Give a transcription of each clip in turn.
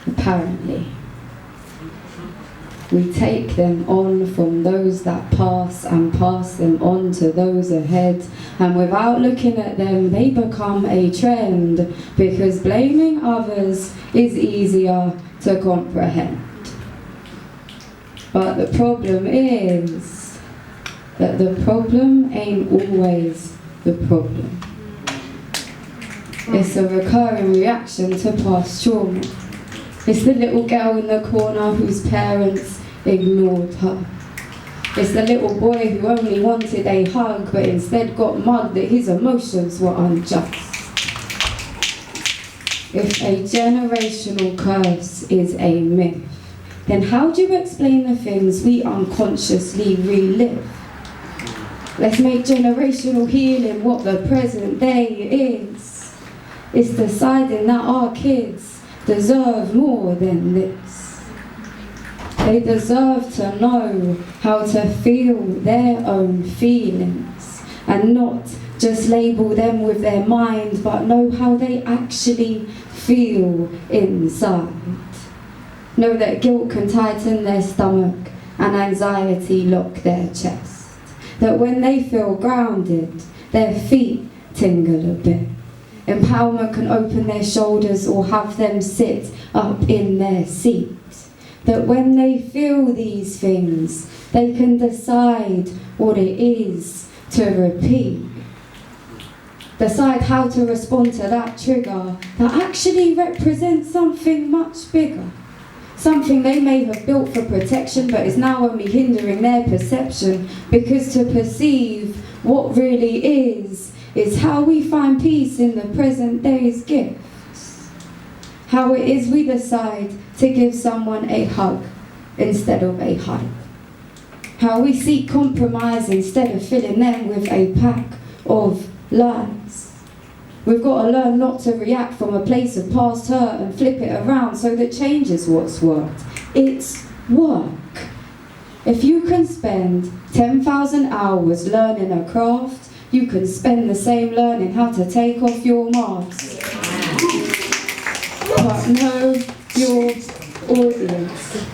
apparently. We take them on from those that pass and pass them on to those ahead, and without looking at them they become a trend, because blaming others is easier to comprehend. But the problem is that the problem ain't always the problem. It's a recurring reaction to past trauma. It's the little girl in the corner whose parents ignored her. It's the little boy who only wanted a hug but instead got mugged that his emotions were unjust. If a generational curse is a myth, then how do you explain the things we unconsciously relive? Let's make generational healing what the present day is. It's deciding that our kids deserve more than this. They deserve to know how to feel their own feelings and not just label them with their mind, but know how they actually feel inside. Know that guilt can tighten their stomach and anxiety lock their chest. That when they feel grounded, their feet tingle a bit. Empowerment can open their shoulders or have them sit up in their seat. That when they feel these things, they can decide what it is to repeat. Decide how to respond to that trigger that actually represents something much bigger. Something they may have built for protection but is now only hindering their perception, because to perceive what really is how we find peace in the present day's gifts. How it is we decide to give someone a hug instead of a hike. How we seek compromise instead of filling them with a pack of lies. We've got to learn not to react from a place of past hurt and flip it around so that change is what's worked. It's work. If you can spend 10,000 hours learning a craft, you can spend the same learning how to take off your mask. But know your audience.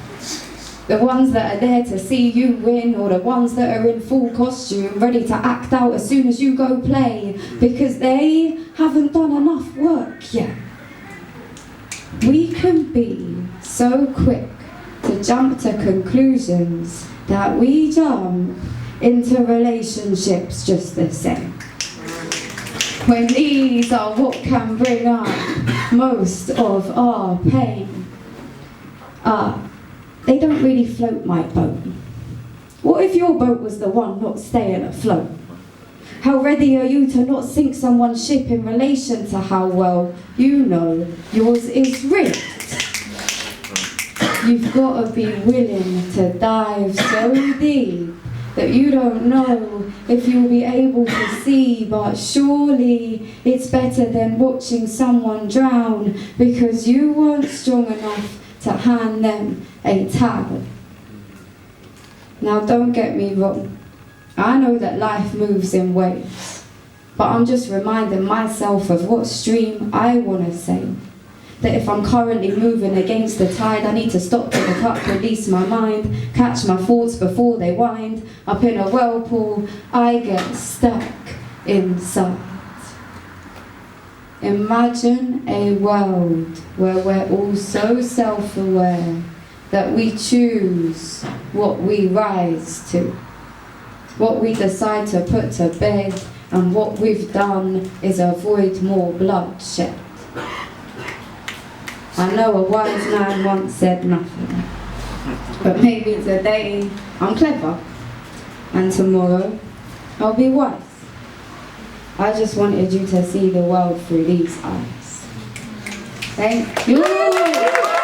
The ones that are there to see you win, or the ones that are in full costume, ready to act out as soon as you go play, because they haven't done enough work yet. We can be so quick to jump to conclusions that we jump into relationships just the same. When these are what can bring up most of our pain. They don't really float my boat. What if your boat was the one not staying afloat? How ready are you to not sink someone's ship in relation to how well you know yours is rigged? You've got to be willing to dive so deep that you don't know if you'll be able to see, but surely it's better than watching someone drown because you weren't strong enough to hand them a towel. Now don't get me wrong, I know that life moves in waves, but I'm just reminding myself of what stream I want to sail. That if I'm currently moving against the tide, I need to stop to look up, release my mind, catch my thoughts before they wind up in a whirlpool. I get stuck inside. Imagine a world where we're all so self-aware that we choose what we rise to, what we decide to put to bed, and what we've done is avoid more bloodshed. I know a wise man once said nothing, but maybe today I'm clever, and tomorrow I'll be wise. I just wanted you to see the world through these eyes. Thank you.